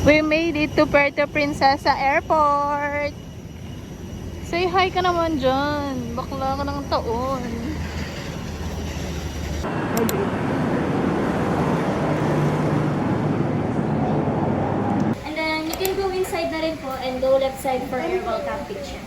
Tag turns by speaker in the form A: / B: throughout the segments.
A: We made it to Puerto Princesa Airport. Say hi ka naman dyan. Bakla ka ng taon.
B: And then you can go inside na rin po and go left side for your welcome picture.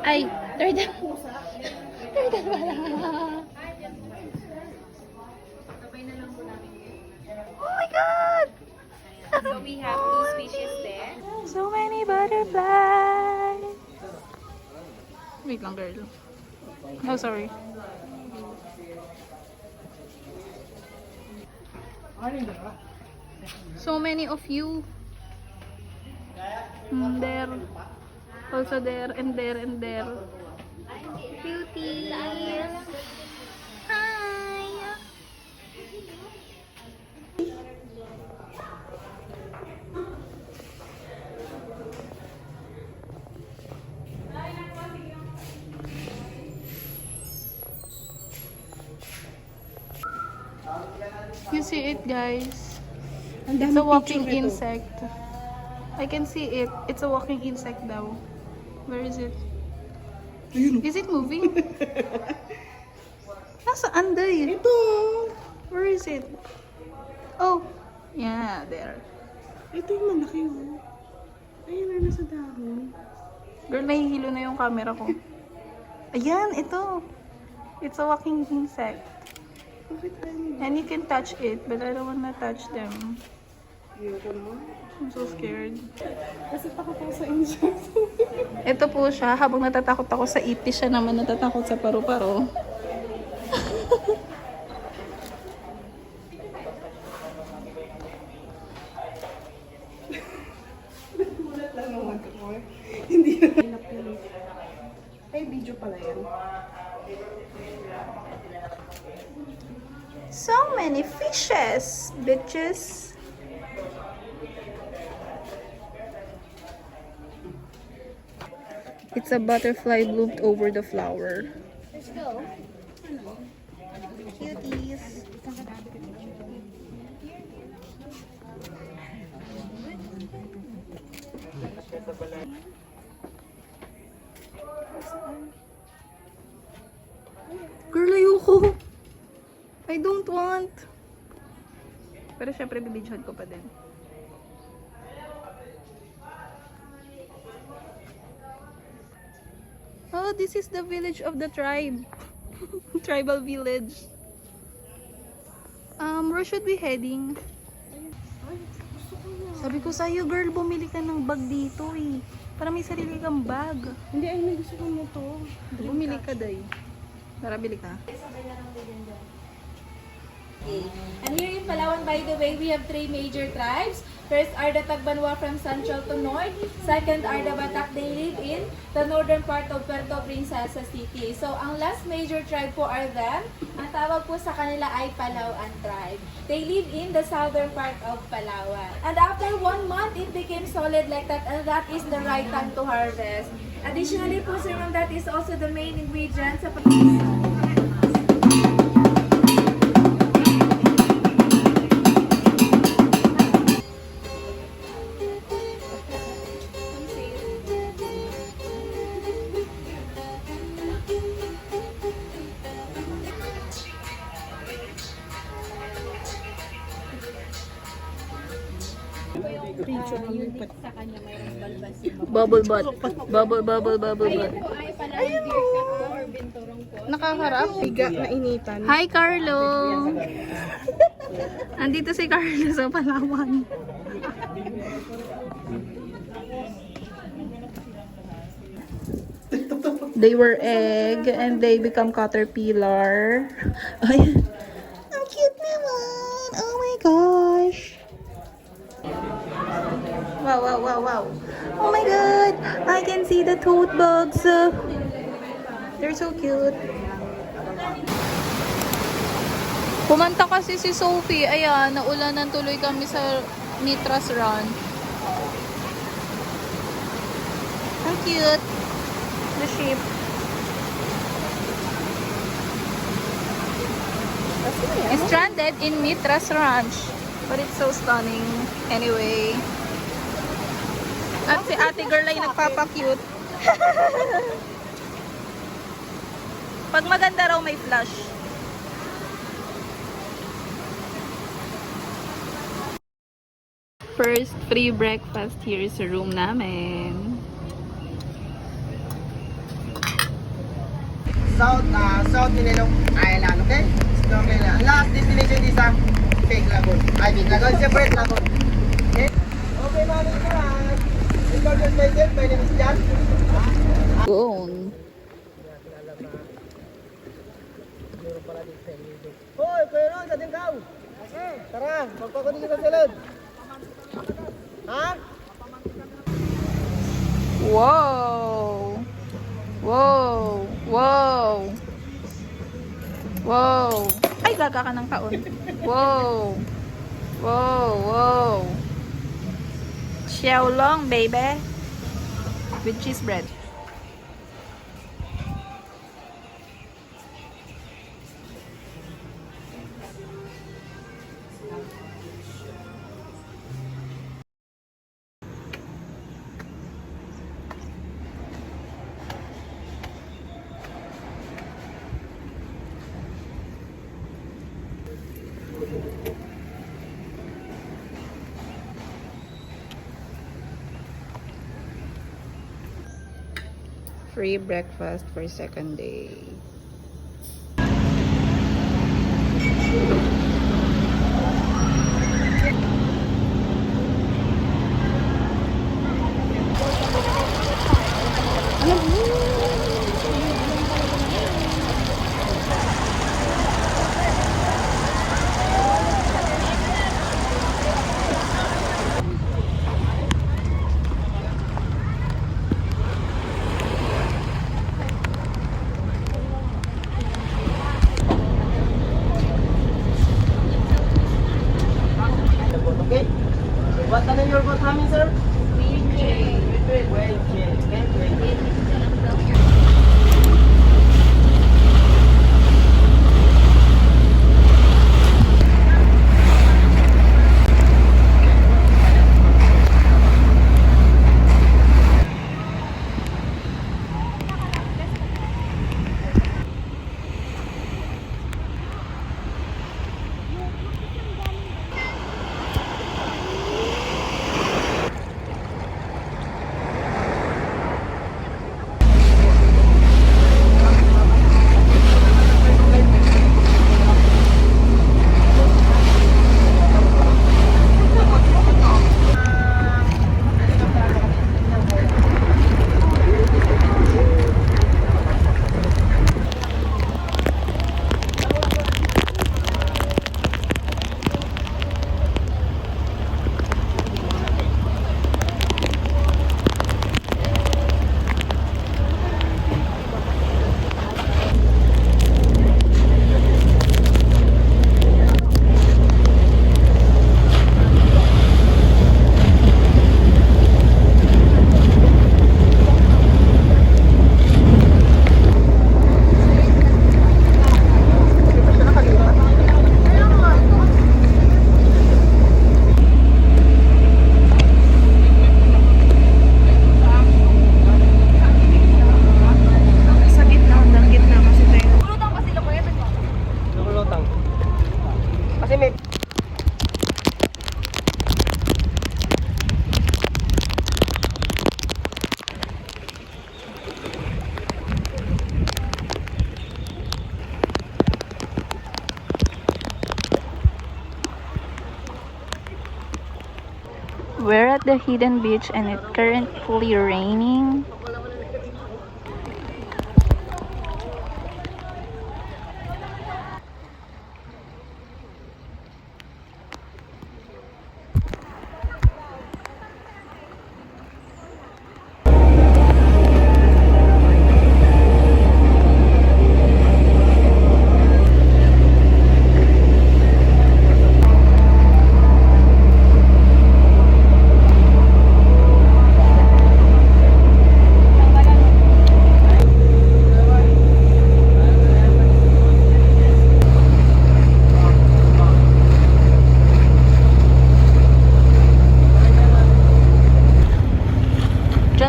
A: Ay, turtle. Turtle pala. Oh my God!
B: So we have two species there.
A: So many butterflies. Wait lang, girl. Oh, sorry. So many of you. There. Also there and there and there. Cuties. Hi. You see it, guys? It's a walking insect. I can see it. It's a walking insect daw. Where is it? Is it moving? Nasaan day?
C: Ito!
A: Where is it? Oh, yeah, there.
C: Ito yung malaki oh. Ayun na nasa dahon.
A: Girl, nahihilo na yung camera ko. Ayan, ito. It's a walking insect.
C: Bakit ayun?
A: And you can touch it, but I don't wanna touch them.
C: Ayoko na.
A: I'm so scared.
C: Kasi takot ako sa insect.
A: Ito po siya, habang natatakot ako sa itis, siya naman natatakot sa paru-paro.
C: Mulat lang naman ako. Hindi na pinapilit. Ay, video pala yan.
A: So many fishes, bitches. It's a butterfly bloomed over the flower.
B: Let's go.
A: Cuties. Girl, ayoko. I don't want. Pero syempre, bibidyohan ko pa din. Oh, this is the village of the tribe. Tribal village. Where should we heading? Sabi ko sa'yo, girl, bumili ka ng bag dito eh. Para may sarili kang bag.
C: Hindi, ay gusto ko mo to.
A: Bumili ka, day. Tara, bili ka.
B: Okay. And here in Palawan, by the way, we have three major tribes. First are the Tagbanwa from central to north. Second are the Batak, they live in the northern part of Puerto Princesa City. So, ang last major tribe po are them. Ang tawag po sa kanila ay Palauan tribe. They live in the southern part of Palawan. And after 1 month, it became solid like that, and that is the right time to harvest. Additionally po, sir, ma'am, that is also the main ingredient sa
C: Unique
B: sa kanya mayroong balbas yung
A: Bubble butt. Bubble, bubble, bubble butt.
B: po ay Palawan beer cat po or binturong po.
A: Nakaharap.
C: Biga na initan.
A: Hi, Carlo! Andito si Carlo sa Palawan. They were egg and they become caterpillar. Ay, ang cute naman! Oh my gosh! Wow, wow, wow, wow. Oh my god! I can see the tote bags. They're so cute. Pumanta kasi si Sophie. Ayan, naulanan tuloy kami sa Mitras Run. How cute. The sheep. It's stranded in Mitras Ranch. But it's so stunning. Anyway. At si ate girl ay nagpapakute. Pag maganda raw may flash. First free breakfast here sa room namin.
D: South Nililong Island, okay? Snorkel na. Last destination is Big Lagoon. I mean, Lagoon, separate Lagoon. Okay? Okay, mami, alright. Introduce myself, my name is Jan.
A: Goon.
D: Hoy, Kuya Ron, sa tingkaw. Tara, magpakunin kita sa lod. Ha?
A: Wow! Wow! Wow! Wow! Ay, gaga ka ng taon. Wow! Wow! Wow! Xiaolong, baby! With cheese bread. Free breakfast for second day.
D: Okay? What time your boat coming, sir? Wednesday. Wednesday. Kasi may
A: We're at the hidden beach and it's currently raining.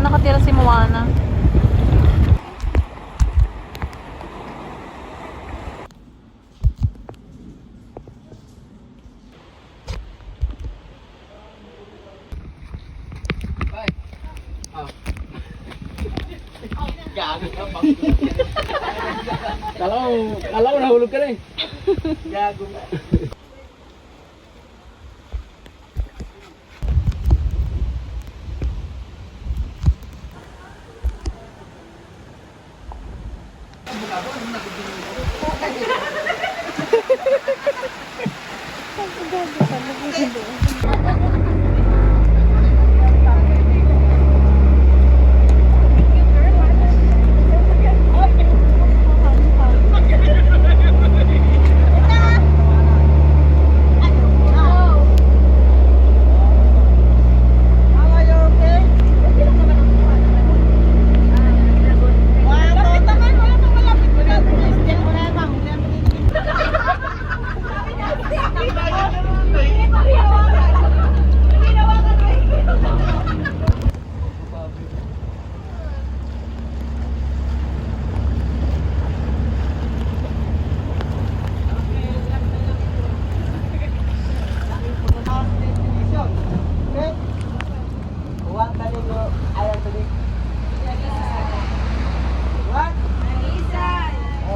A: Diyan nakatira si Moana.
D: Gago ka bang. Kala ko nahulog ka na eh. Gago ka.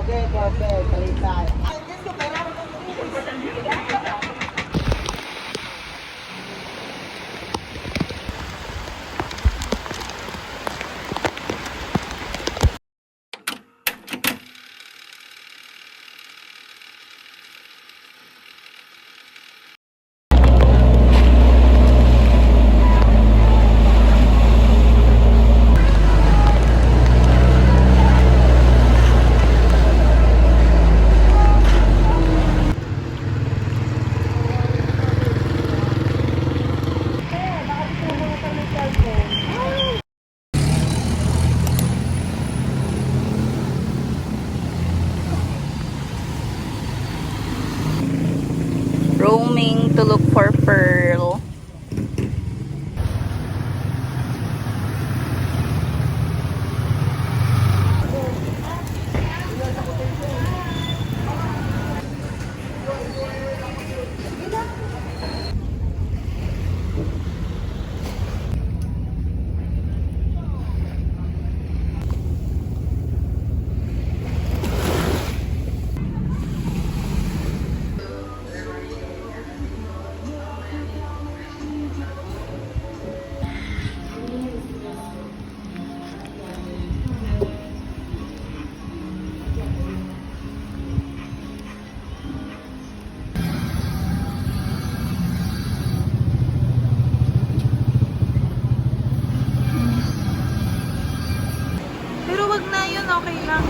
D: Okay, perfect. Talitay. Ay, gusto pera.
A: Roaming to look for pearl. Pero wag na yun, okay lang.